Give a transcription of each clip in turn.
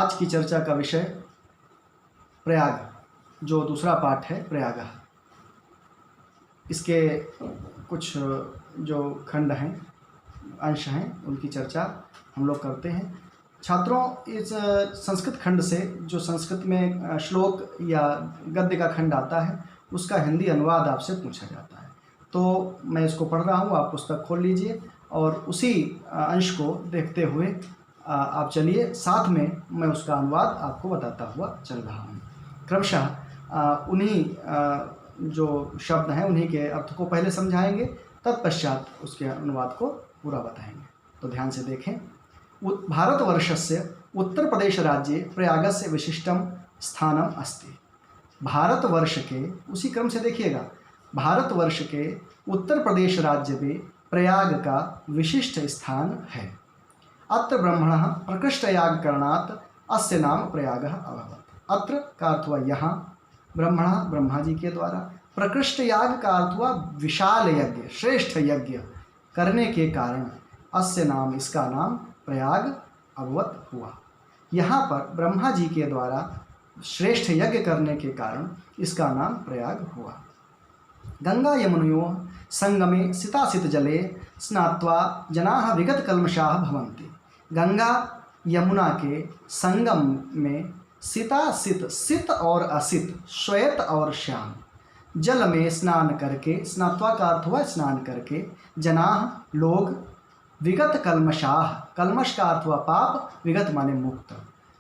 आज की चर्चा का विषय प्रयाग, जो दूसरा पाठ है प्रयाग। इसके कुछ जो खंड हैं, अंश हैं, उनकी चर्चा हम लोग करते हैं। छात्रों, इस संस्कृत खंड से जो संस्कृत में श्लोक या गद्य का खंड आता है उसका हिंदी अनुवाद आपसे पूछा जाता है। तो मैं इसको पढ़ रहा हूँ, आप पुस्तक खोल लीजिए और उसी अंश को देखते हुए आप चलिए, साथ में मैं उसका अनुवाद आपको बताता हुआ चल रहा हूँ। क्रमशः उन्हीं जो शब्द हैं उन्हीं के अर्थ को पहले समझाएंगे, तत्पश्चात उसके अनुवाद को पूरा बताएंगे। तो ध्यान से देखें। भारतवर्षस्य उत्तर प्रदेश राज्ये प्रयागस्य विशिष्टम स्थानम अस्ति। भारतवर्ष के, उसी क्रम से देखिएगा, भारतवर्ष के उत्तर प्रदेश राज्य में प्रयाग का विशिष्ट स्थान है। अत्र ब्रह्मणः प्रकृष्टयागकरणात् अस्य नाम प्रयागः अभवत्। अत्र का अर्थ हुआ यहाँ, ब्रह्मणः ब्रह्मा जी के द्वारा, प्रकृष्ट याग का अर्थ हुआ विशाल यज्ञ, श्रेष्ठ यज्ञ करने के कारण अस्य नाम, इसका नाम प्रयाग अभवत् हुआ। यहाँ पर ब्रह्मा जी के द्वारा श्रेष्ठ यज्ञ करने के कारण इसका नाम प्रयाग हुआ। गंगा यमुनयोः संगमे सितासित जले स्नात्वा जनाः विगत कल्मषाः भवन्ति। गंगा यमुना के संगम में सितासित, सित और असित, श्वेत और श्याम, जल में स्नान करके, स्नात्वा का अर्थ हुआ स्नान करके, जनाः लोग, विगत कल्मषाः, कल्मष का अर्थ हुआ पाप, विगत माने मुक्त,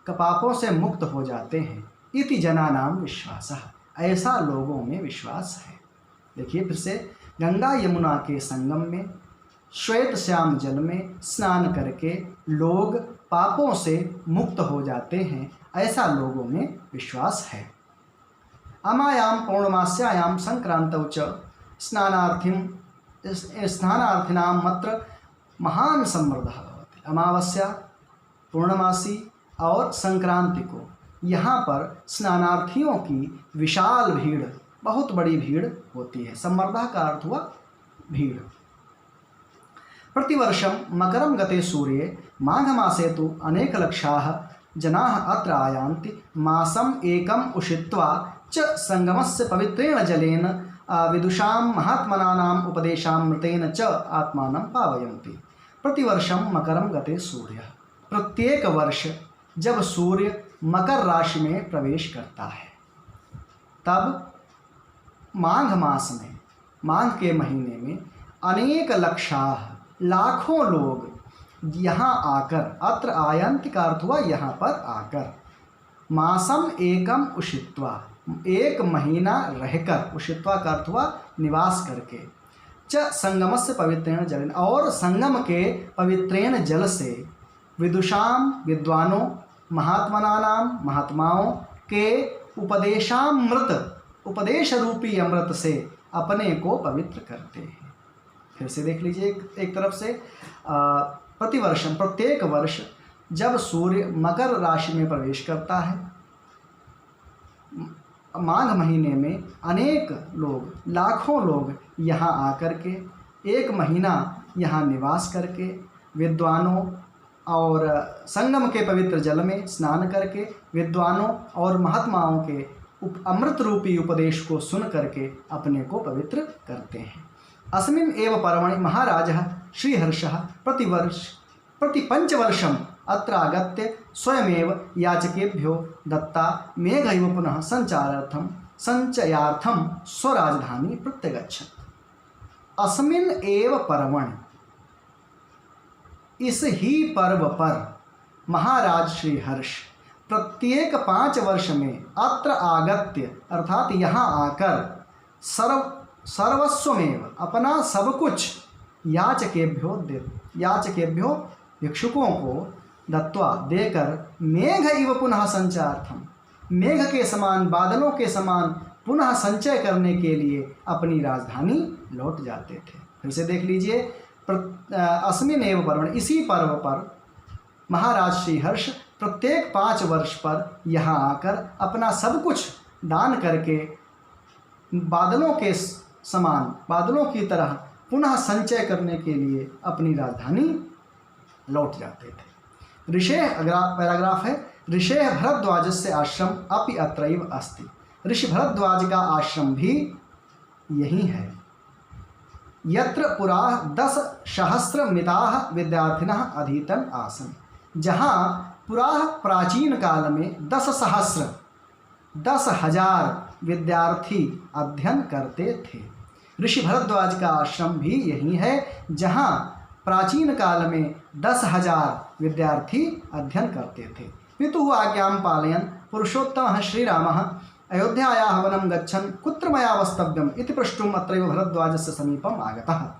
पापों से मुक्त हो जाते हैं। इति जनानाम विश्वासः, ऐसा लोगों में विश्वास है। देखिए फिर से, गंगा यमुना के संगम में श्वेत श्याम जल में स्नान करके लोग पापों से मुक्त हो जाते हैं, ऐसा लोगों में विश्वास है। अमायां पौर्णमास्यायां संक्रांतौ च स्नानार्थिनां मत्र महान सम्मर्दः भवति। अमावस्या, पूर्णमासी और संक्रांति को यहाँ पर स्नानार्थियों की विशाल भीड़, बहुत बड़ी भीड़ होती है। सम्मर्दः का अर्थ हुआ भीड़। प्रतिवर्षं मकरं गते सूर्ये माघमासे तु अनेक लक्षाः जनाः अत्र आयान्ति। मासम् एकम् उषित्वा च संगमस्य पवित्रेण जलेन विदुषां महात्मनानाम् उपदेशामृतेन च आत्मानं पावयन्ति। प्रतिवर्षं मकरं गते सूर्यः, प्रत्येक वर्ष जब सूर्य मकर राशि में प्रवेश करता है, तब माघ मास में, माघ के महीने में अनेक लक्षाः, लाखों लोग यहाँ आकर, अत्र आयंत का अर्थ हुआ यहाँ पर आकर, मासम एकम उषित्वा, एक महीना रहकर, उषित्वा का अर्थ हुआ निवास करके, च संगमस्य पवित्रेण जलेन, और संगम के पवित्रेण जल से, विदुषाम विद्वानों, महात्मनानाम महात्माओं के, उपदेशामृत, उपदेश रूपी अमृत से अपने को पवित्र करते हैं। फिर से देख लीजिए एक तरफ से, प्रतिवर्षम, प्रत्येक वर्ष जब सूर्य मकर राशि में प्रवेश करता है, माघ महीने में अनेक लोग, लाखों लोग यहाँ आकर के एक महीना यहाँ निवास करके, विद्वानों और संगम के पवित्र जल में स्नान करके, विद्वानों और महात्माओं के अमृत रूपी उपदेश को सुन करके अपने को पवित्र करते हैं। अस्मिन् एव पर्वणि महाराजः श्रीहर्षः प्रतिपञ्चवर्षम् अत्र आगत्य स्वयमेव याचकेभ्यो दत्ता मेघ इव पुनः संचयार्थं स्वराजधानी प्रत्यगच्छत्। अस्मिन् एव पर्वणि, इस ही पर्व पर महाराज श्रीहर्ष प्रत्येक 5 वर्ष में अत्र आगत्य, अर्थात यहाँ आकर, सर्वस्वमेव, अपना सब कुछ, याचकेभ्यो भिक्षुकों को दत्वा देकर, मेघ इव पुनः संचयार्थम, मेघ के समान, बादलों के समान पुनः संचय करने के लिए अपनी राजधानी लौट जाते थे। फिर से देख लीजिए, अस्मिन् एव पर्वणि, इसी पर्व पर महाराज श्रीहर्ष प्रत्येक 5 वर्ष पर यहाँ आकर अपना सब कुछ दान करके बादलों के समान, बादलों की तरह पुनः संचय करने के लिए अपनी राजधानी लौट जाते थे। ऋषे पैराग्राफ है, ऋषेः भरद्वाजस्य आश्रम अपि अत्रैव अस्ति। ऋषि भरद्वाज का आश्रम भी यही है। यत्र पुरा 10,000 विद्यार्थिनः अधीतन् आसन्। जहाँ पुरा प्राचीन काल में 10,000 विद्यार्थी अध्ययन करते थे। ऋषि भरद्वाज का आश्रम भी यही है, जहाँ प्राचीन काल में 10,000 विद्यार्थी अध्ययन करते थे। पितुः आज्ञां पालयन् पुरुषोत्तमः श्रीरामः अयोध्यायाः वनं गच्छन् कुत्र मया वस्तव्यम् इति प्रष्टुम् अत्रैव भरद्वाजस्य समीपम् आगतः।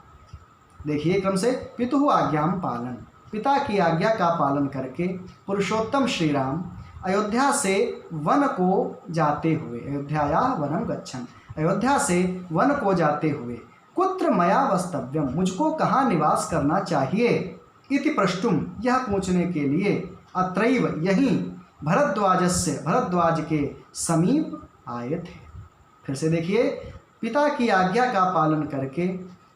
देखिए क्रम से, पितुः आज्ञां पालन, पिता की आज्ञा का पालन करके पुरुषोत्तम श्री राम अयोध्या से वन को जाते हुए, अयोध्यायाः वनं गच्छन्, अयोध्या से वन को जाते हुए, कुत्र मया वस्तव्यम, मुझको कहाँ निवास करना चाहिए, इति प्रष्टुम, यह पूछने के लिए, अत्रैव, यहीं, भरद्वाजस्य, भरद्वाज के समीप आए थे। फिर से देखिए, पिता की आज्ञा का पालन करके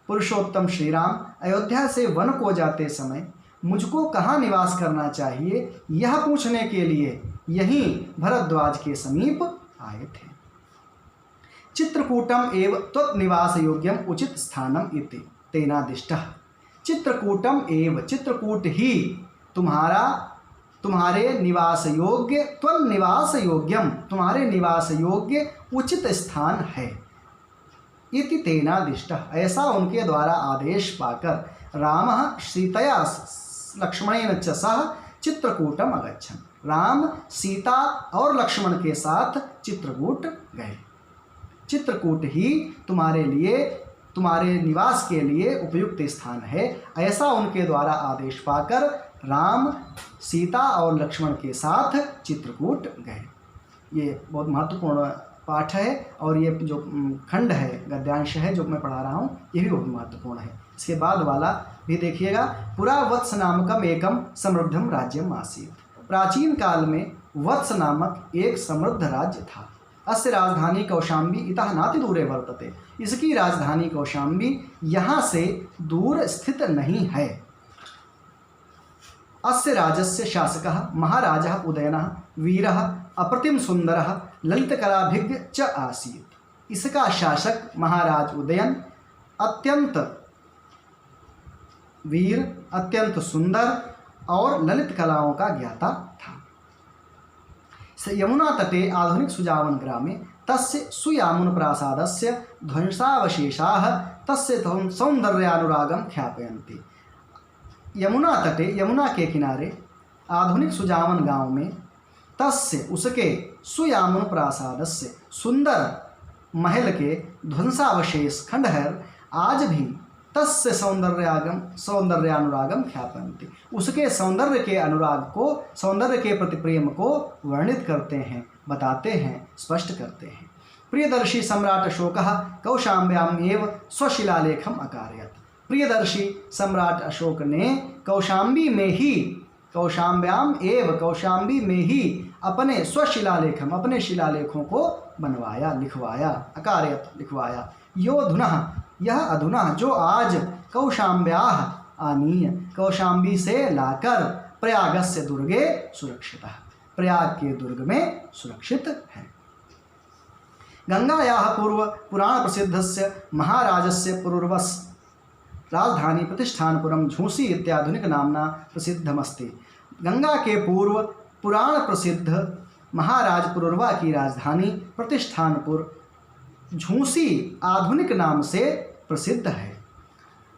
पुरुषोत्तम श्री राम अयोध्या से वन को जाते समय मुझको कहाँ निवास करना चाहिए, यह पूछने के लिए यहीं भरद्वाज के समीप आए थे। चित्रकूटम एव त्वनिवास योग्यम उचित स्थानम इति तेनादिष्टः। चित्रकूटम एव, चित्रकूट ही तुम्हारे निवास योग्य, त्वनिवास योग्यम, तुम्हारे निवास योग्य उचित स्थान है। इति तेनादिष्टः, ऐसा उनके द्वारा आदेश पाकर रामः सीतया लक्ष्मणेन च सह चित्रकूटम अगच्छन्। राम, सीता और लक्ष्मण के साथ चित्रकूट गए। चित्रकूट ही तुम्हारे लिए, तुम्हारे निवास के लिए उपयुक्त स्थान है, ऐसा उनके द्वारा आदेश पाकर राम, सीता और लक्ष्मण के साथ चित्रकूट गए। ये बहुत महत्वपूर्ण पाठ है और ये जो खंड है, गद्यांश है जो मैं पढ़ा रहा हूँ, ये भी बहुत महत्वपूर्ण है। इसके बाद वाला भी देखिएगा। पुरा वत्स नामकम एकम समृद्धम राज्यम आसीत्। प्राचीन काल में वत्स नामक एक समृद्ध राज्य था। अस्य राजधानी कौशाम्बी इतः नाति दूरे वर्तते। इसकी राजधानी कौशाम्बी यहाँ से दूर स्थित नहीं है। अस्य राजस्य शासकः महाराजः उदयनः वीरः अप्रतिम सुंदरः ललितकलाभिज्ञ च आसीत्। इसका शासक महाराज उदयन अत्यंत वीर, अत्यंत सुंदर और ललित कलाओं का ज्ञाता था। यमुना तटे आधुनिक सुजावन ग्रामे तस्य सुयामुन प्रासादस्य ध्वंसावशेषाः तस्य सौंदर्यानुरागं ख्यापयन्ति। यमुना तटे, यमुना के किनारे आधुनिक सुजावन गांव में तस्य, उसके, सुयामुन प्रासादस्य, सुंदर महल के ध्वंसावशेष खंडहर आज भी तस्य सौंदर्यानुरागम ख्यापयन्ति, उसके सौंदर्य के अनुराग को, सौंदर्य के प्रति प्रेम को वर्णित करते हैं, बताते हैं, स्पष्ट करते हैं। प्रियदर्शी सम्राट अशोकः कौशाम्ब्याम एव स्वशिलालेखम अकारयत्। प्रियदर्शी सम्राट अशोक ने कौशाम्बी में ही, कौशाम्ब्याम एव, कौशाम्बी में ही अपने स्वशिलालेखम, अपने शिलालेखों को बनवाया, लिखवाया, अकारयत्, लिखवाया। यो धुनः, यह अधुना, जो आज, कौशाम्ब्याः आनीय, कौशाम्बी से लाकर प्रयागस्य दुर्गे सुरक्षितः, प्रयाग के दुर्ग में सुरक्षित है। गंगायाः पूर्व पुराण प्रसिद्धस्य महाराजस्य पुरुर्वस राजधानी प्रतिष्ठानपुरम झूसी इत्याधुनिक नामना प्रसिद्धमस्ति। गंगा के पूर्व पुराण प्रसिद्ध महाराज पुरुर्वा की राजधानी प्रतिष्ठानपुर झूसी आधुनिक नाम से प्रसिद्ध है।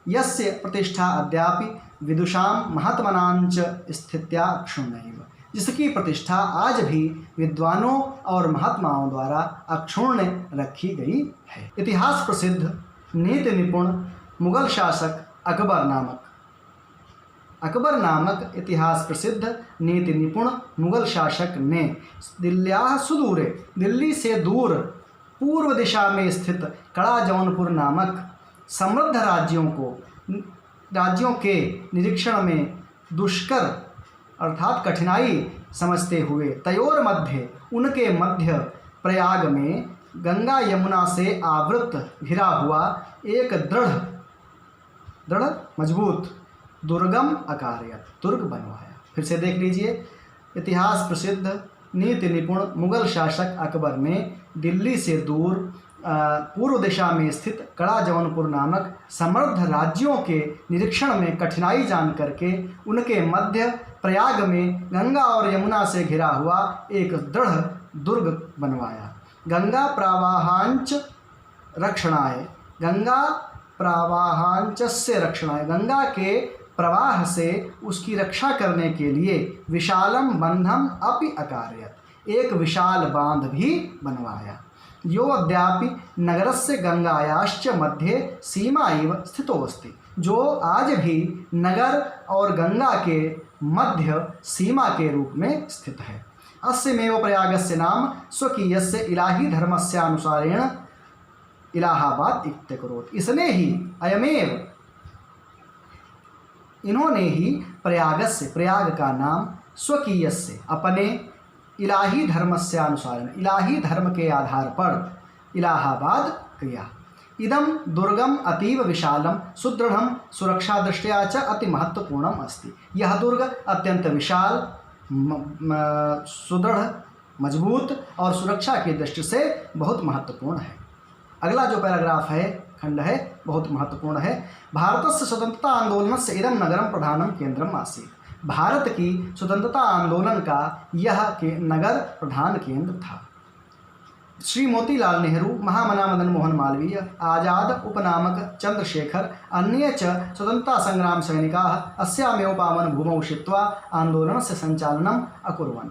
यस्य प्रतिष्ठा अद्यापि विदुषां महात्मनांच स्थित्या क्षुण्णैव। जिसकी प्रतिष्ठा आज भी विद्वानों और महात्माओं द्वारा अक्षुण्ण रखी गई है। इतिहास प्रसिद्ध नीति निपुण मुगल शासक अकबर नामक इतिहास प्रसिद्ध नीति निपुण मुगल शासक ने दिल्ल्याः सुदूरे, दिल्ली से दूर पूर्व दिशा में स्थित कड़ा जौनपुर नामक समृद्ध राज्यों के निरीक्षण में दुष्कर अर्थात कठिनाई समझते हुए तयोर मध्य, उनके मध्य प्रयाग में गंगा यमुना से आवृत घिरा हुआ एक दृढ़ मजबूत दुर्गम अकारयत्, दुर्ग बनवाया। फिर से देख लीजिए, इतिहास प्रसिद्ध नीति निपुण मुगल शासक अकबर ने दिल्ली से दूर पूर्व दिशा में स्थित कड़ा जौनपुर नामक समृद्ध राज्यों के निरीक्षण में कठिनाई जान करके उनके मध्य प्रयाग में गंगा और यमुना से घिरा हुआ एक दृढ़ दुर्ग बनवाया। गंगा प्रवाहांच रक्षणाय, गंगा प्रवाहांचस्य रक्षणाय, गंगा के प्रवाह से उसकी रक्षा करने के लिए विशालम बंधम अपि अकारयत, एक विशाल बांध भी बनवाया। यो अद्यापि नगरस्य गंगायाश्च मध्ये सीमा इव स्थितोऽस्ति, जो आज भी नगर और गंगा के मध्य सीमा के रूप में स्थित है। अस्यमेव प्रयागस्य नाम स्वकीयस्य इलाही धर्मस्यानुसारेण इलाहाबाद इत्यकरोत्। इसने ही अयमेव, इन्होंने ही प्रयागस्य, प्रयाग का नाम स्वकीयस्य, अपने इलाही धर्मस्यानुसारेण, इलाही धर्म के आधार पर इलाहाबाद किया। इदम दुर्गम अतीव विशालम सुदृढ़म सुरक्षा दृष्टया च अति महत्वपूर्णम अस्ति। यह दुर्ग अत्यंत विशाल, सुदृढ़, मजबूत और सुरक्षा की दृष्टि से बहुत महत्वपूर्ण है। अगला जो पैराग्राफ है, खंड है, बहुत महत्वपूर्ण है। भारतस्य स्वतंत्रता आंदोलन से इदम नगरम प्रधानम केंद्रम आसीत्। भारत की स्वतंत्रता आंदोलन का यह के नगर प्रधान केंद्र था। श्री मोतीलाल नेहरू, महामना मदन मोहन मालवीय, आजाद उपनामक चंद्रशेखर, अन्ये च स्वतंत्रता संग्राम सैनिकाः अस्यामेव पावन भूमौ स्थित्वा आंदोलनस्य संचालनम् अकुर्वन्।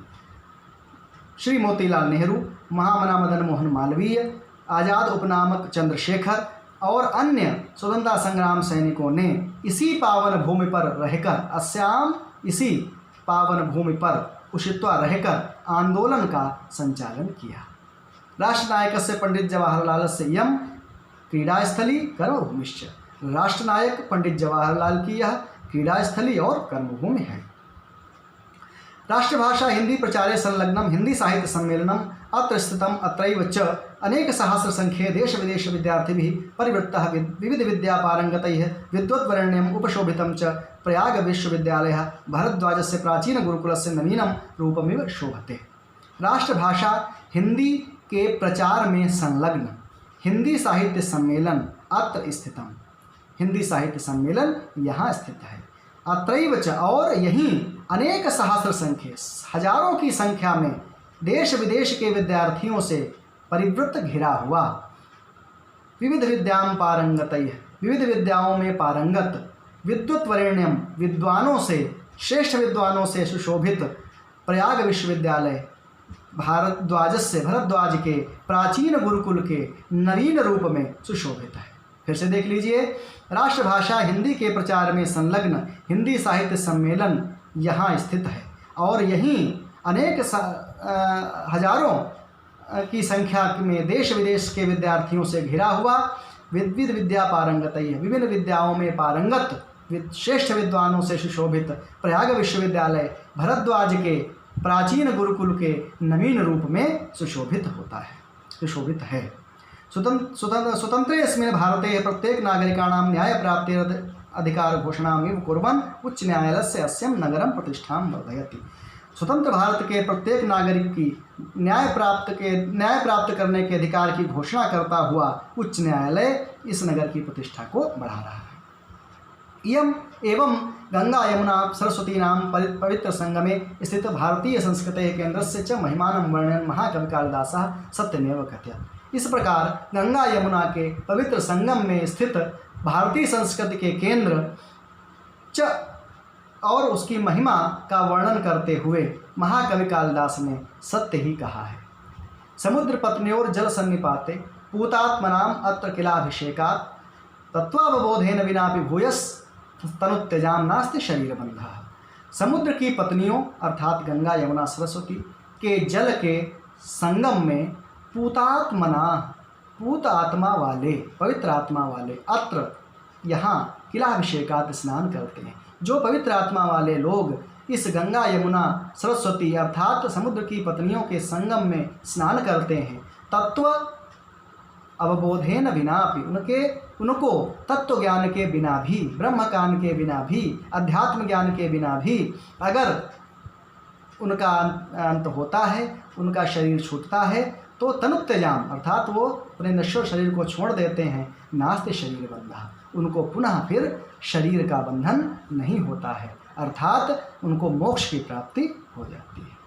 श्री मोतीलाल नेहरू, महामना मदन मोहन मालवीय, आजाद उपनामक चंद्रशेखर और अन्य स्वतंत्रता संग्राम सैनिकों ने इसी पावन भूमि पर रहकर, अस्याम, इसी पावन भूमि पर उषित्वा रहकर आंदोलन का संचालन किया। राष्ट्रनायकस्य पंडित जवाहरलालस्य यम क्रीडास्थली कर्मभूमिश्च। राष्ट्रनायक पंडित जवाहरलाल की यह क्रीडास्थली और कर्मभूमि है। राष्ट्रभाषा हिंदी प्रचारे संलग्नम हिंदी साहित्य सम्मेलनम अत्र स्थितम अत्रैव च अनेक सहस्र संख्ये देश विदेश विद्यार्थिभिः परिवृत्तः विविध विद्या पारंगतैः विद्वद्वरेण्यम् उपशोभितं च प्रयाग विश्वविद्यालयः भरद्वाजस्य प्राचीन गुरुकुलस्य नवीनं रूपमिव शोभते। राष्ट्रभाषा हिंदी के प्रचार में संलग्न हिंदी साहित्य सम्मेलन अत्र स्थितम, हिंदी साहित्य सम्मेलन यहाँ स्थित है। अत्रैव च, और यहीं अनेक सहस्र संख्य, हजारों की संख्या में देश विदेश के विद्यार्थियों से परिवृत्त घिरा हुआ, विविध विद्याम पारंगतैः, विविध विद्याओं में पारंगत, विद्वद्वरेण्यम, विद्वानों से, श्रेष्ठ विद्वानों से सुशोभित प्रयाग विश्वविद्यालय भारद्वाजस्य, भरद्वाज के प्राचीन गुरुकुल के नवीन रूप में सुशोभित है। फिर से देख लीजिए, राष्ट्रभाषा हिंदी के प्रचार में संलग्न हिंदी साहित्य सम्मेलन यहाँ स्थित है और यहीं अनेक हजारों की संख्या में देश विदेश के विद्यार्थियों से घिरा हुआ, विविध विद्या पारंगतैः, विभिन्न विद्याओं में पारंगत, श्रेष्ठ विद्वानों से सुशोभित प्रयाग विश्वविद्यालय भरद्वाज के प्राचीन गुरुकुल के नवीन रूप में सुशोभित है। स्वतंत्रेऽस्मिन् भारते प्रत्येक नागरिकाणां न्याय प्राप्तेर अधिकार घोषणामिव कुर्वन् उच्च न्यायालयस्य अस्यं नगरं प्रतिष्ठां वर्धयति। स्वतंत्र भारत के प्रत्येक नागरिक की न्याय प्राप्त करने के अधिकार की घोषणा करता हुआ उच्च न्यायालय इस नगर की प्रतिष्ठा को बढ़ा रहा है। इयम एवं गंगा यमुना सरस्वती नाम पवित्र संगमे स्थित भारतीय संस्कृतेः केन्द्रस्य च महिमानं वर्णयन् महाकवि कालिदासः सत्यमेव कथयत्। इस प्रकार गंगा यमुना के पवित्र संगम में स्थित भारतीय संस्कृति के केंद्र च और उसकी महिमा का वर्णन करते हुए महाकवि कालिदास ने सत्य ही कहा है। समुद्र पत्न्योर जल सन्निपाते पूतात्मनाम अत्र किलाभिषेकात् तत्वावबोधेन विनापि भूयस तनुत्यजाम नास्ति शरीर बंधा। समुद्र की पत्नियों अर्थात गंगा यमुना सरस्वती के जल के संगम में पूतात्मना, पूत आत्मा वाले, पवित्र आत्मा वाले, अत्र यहाँ किलाभिषेकात् स्नान करते हैं। जो पवित्र आत्मा वाले लोग इस गंगा यमुना सरस्वती अर्थात समुद्र की पत्नियों के संगम में स्नान करते हैं, तत्व अवबोधेन बिना भी, उनको तत्व ज्ञान के बिना भी, ब्रह्म ज्ञान के बिना भी, अध्यात्म ज्ञान के बिना भी अगर उनका अंत होता है, उनका शरीर छूटता है, तो तनुत्यजाम अर्थात वो अपने नश्वर शरीर को छोड़ देते हैं। नास्ते शरीर बंधा, उनको पुनः फिर शरीर का बंधन नहीं होता है, अर्थात उनको मोक्ष की प्राप्ति हो जाती है।